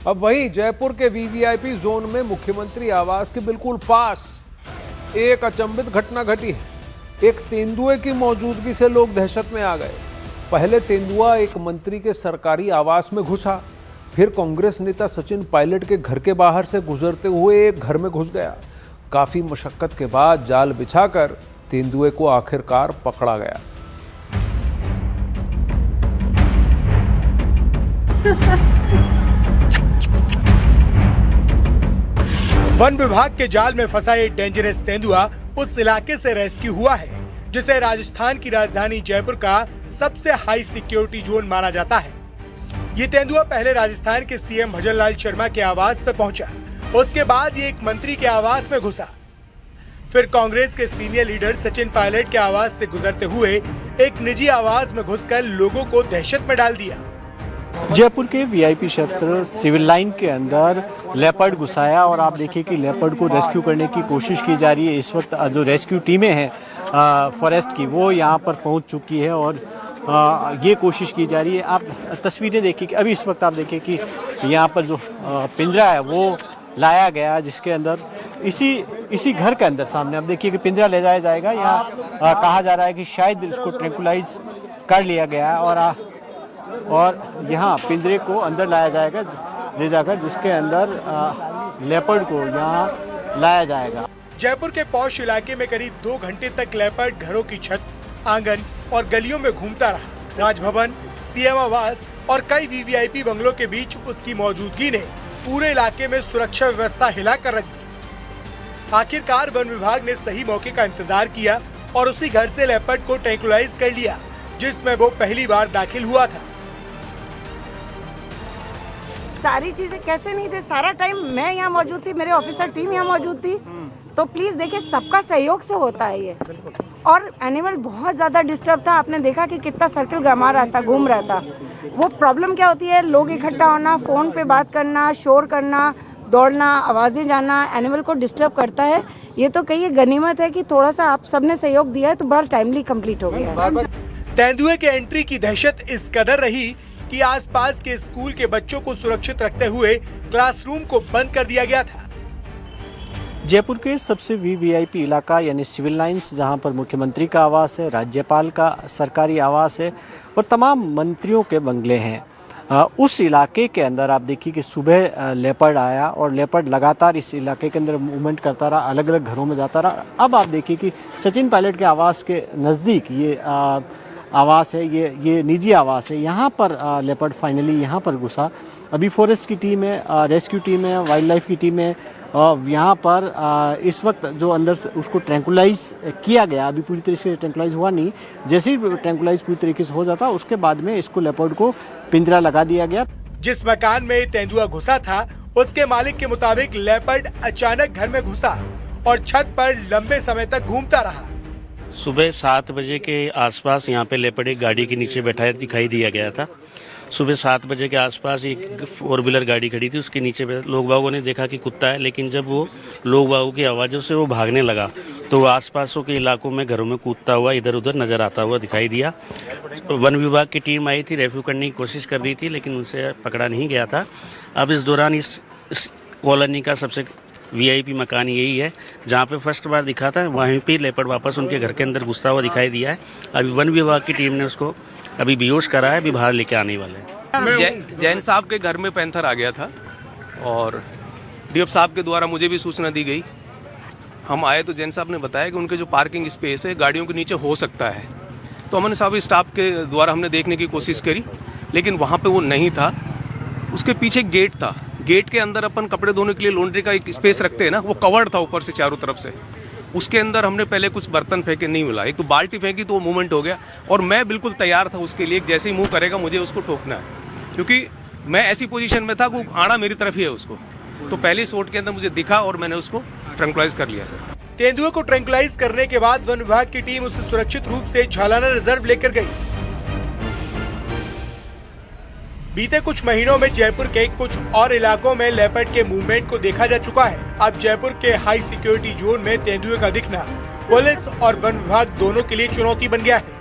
अब वहीं जयपुर के वीवीआईपी जोन में मुख्यमंत्री आवास के बिल्कुल पास एक अचंभित घटना घटी है। एक तेंदुए की मौजूदगी से लोग दहशत में आ गए। पहले तेंदुआ एक मंत्री के सरकारी आवास में घुसा, फिर कांग्रेस नेता सचिन पायलट के घर के बाहर से गुजरते हुए एक घर में घुस गया। काफी मशक्कत के बाद जाल बिछाकर तेंदुए को आखिरकार पकड़ा गया। वन विभाग के जाल में फंसा एक डेंजरस तेंदुआ उस इलाके से रेस्क्यू हुआ है, जिसे राजस्थान की राजधानी जयपुर का सबसे हाई सिक्योरिटी जोन माना जाता है। ये तेंदुआ पहले राजस्थान के सीएम भजनलाल शर्मा के आवास पे पहुंचा, उसके बाद ये एक मंत्री के आवास में घुसा, फिर कांग्रेस के सीनियर लीडर सचिन पायलट के आवास से गुजरते हुए एक निजी आवास में घुसकर लोगों को दहशत में डाल दिया। जयपुर के वीआईपी क्षेत्र सिविल लाइन के अंदर लेपर्ड घुसाया और आप देखिए कि लेपर्ड को रेस्क्यू करने की कोशिश की जा रही है। इस वक्त जो रेस्क्यू टीमें हैं फॉरेस्ट की, वो यहाँ पर पहुँच चुकी है और ये कोशिश की जा रही है। आप तस्वीरें देखिए कि अभी इस वक्त आप देखिए कि यहाँ पर जो पिंजरा है वो लाया गया, जिसके अंदर इसी घर के अंदर सामने आप देखिए कि पिंजरा ले जाया जाएगा। यहाँ कहा जा रहा है कि शायद इसको ट्रैंकुलाइज कर लिया गया है और यहाँ पिंजरे को अंदर लाया जाएगा ले जाकर, जिसके अंदर लेपर्ड को यहाँ लाया जाएगा। जयपुर के पॉश इलाके में करीब 2 घंटे तक लेपर्ड घरों की छत, आंगन और गलियों में घूमता रहा। राजभवन, सीएम आवास और कई वीवीआईपी बंगलों के बीच उसकी मौजूदगी ने पूरे इलाके में सुरक्षा व्यवस्था हिला कर रख दी। आखिरकार वन विभाग ने सही मौके का इंतजार किया और उसी घर से लेपर्ड को ट्रैंकुलाइज कर लिया, जिसमें वो पहली बार दाखिल हुआ था। सारी चीजें कैसे नहीं थे, सारा टाइम मैं यहाँ मौजूद थी, मेरे ऑफिसर टीम यहाँ मौजूद थी। तो प्लीज देखिए, सबका सहयोग से होता है ये। और एनिमल बहुत ज्यादा डिस्टर्ब था, आपने देखा कि कितना सर्कल घुमा रहा था, घूम रहा था। वो प्रॉब्लम क्या होती है, लोग इकट्ठा होना, फोन पे बात करना, शोर करना, दौड़ना, आवाजें जाना, एनिमल को डिस्टर्ब करता है। ये तो कहिए गनीमत है कि थोड़ा सा आप सबने सहयोग दिया है तो बड़ा टाइमली कंप्लीट हो गया। तेंदुए के एंट्री की दहशत इस कदर रही कि आसपास के स्कूल के बच्चों को सुरक्षित रखते हुए क्लासरूम को बंद कर दिया गया था। जयपुर के सबसे वीवीआईपी इलाका यानी सिविल लाइंस, जहां पर मुख्यमंत्री का आवास है, राज्यपाल का सरकारी आवास है और तमाम मंत्रियों के बंगले हैं, उस इलाके के अंदर आप देखिए कि सुबह लेपर्ड आया और लेपर्ड लगातार इस इलाके के अंदर मूवमेंट करता रहा, अलग अलग घरों में जाता रहा। अब आप देखिए कि सचिन पायलट के आवास के नज़दीक ये आवास है, ये निजी आवास है, यहाँ पर लेपर्ड फाइनली यहाँ पर घुसा। अभी फॉरेस्ट की टीम है, रेस्क्यू टीम है, वाइल्ड लाइफ की टीम है, यहाँ पर इस वक्त जो अंदर से उसको ट्रैंकुलाइज किया गया, अभी पूरी तरीके से ट्रैंकुलाइज हुआ नहीं। जैसे ही ट्रैंकुलाइज पूरी तरीके से हो जाता, उसके बाद में इसको लेपर्ड को पिंजरा लगा दिया गया। जिस मकान में तेंदुआ घुसा था, उसके मालिक के मुताबिक लेपर्ड अचानक घर में घुसा और छत पर लंबे समय तक घूमता रहा। सुबह 7 बजे के आसपास यहाँ पे लेपर्ड एक गाड़ी के नीचे बैठा दिखाई दिया गया था। सुबह 7 बजे के आसपास एक 4 व्हीलर गाड़ी खड़ी थी, उसके नीचे लोग बागों ने देखा कि कुत्ता है, लेकिन जब वो लोग बागों की आवाज़ों से वो भागने लगा तो आसपासों के इलाकों में घरों में कूदता हुआ इधर उधर नजर आता हुआ दिखाई दिया। वन विभाग की टीम आई थी, रेस्क्यू करने की कोशिश कर रही थी, लेकिन उनसे पकड़ा नहीं गया था। अब इस दौरान इस कॉलोनी का सबसे वीआईपी मकान यही है जहाँ पे फर्स्ट बार दिखा था, वहीं पे लेपर्ड वापस उनके घर के अंदर घुसता हुआ दिखाई दिया है। अभी वन विभाग की टीम ने उसको अभी बेहोश करा है, अभी बाहर लेके आने वाले हैं। जैन साहब के घर में पैंथर आ गया था और डीएफ साहब के द्वारा मुझे भी सूचना दी गई। हम आए तो जैन साहब ने बताया कि उनके जो पार्किंग स्पेस है गाड़ियों के नीचे हो सकता है। तो हमने साहब स्टाफ के द्वारा हमने देखने की कोशिश करी, लेकिन वहाँ पे वो नहीं था। उसके पीछे गेट था, गेट के अंदर अपन कपड़े धोने के लिए लॉन्ड्री का एक स्पेस रखते हैं ना, वो कवर्ड था ऊपर से चारों तरफ से। उसके अंदर हमने पहले कुछ बर्तन फेंके, नहीं मिला। एक तो बाल्टी फेंकी तो वो मूवमेंट हो गया और मैं बिल्कुल तैयार था उसके लिए, जैसे ही मूव करेगा मुझे उसको ठोकना है, क्योंकि मैं ऐसी पोजीशन में था कि आना मेरी तरफ ही है उसको। तो पहली शॉट के अंदर मुझे दिखा और मैंने उसको ट्रैंकुलाइज कर लिया। तेंदुए को ट्रैंकुलाइज करने के बाद वन विभाग की टीम उसे सुरक्षित रूप से झालाना रिजर्व लेकर गई। बीते कुछ महीनों में जयपुर के कुछ और इलाकों में लेपर्ड के मूवमेंट को देखा जा चुका है। अब जयपुर के हाई सिक्योरिटी जोन में तेंदुए का दिखना पुलिस और वन विभाग दोनों के लिए चुनौती बन गया है।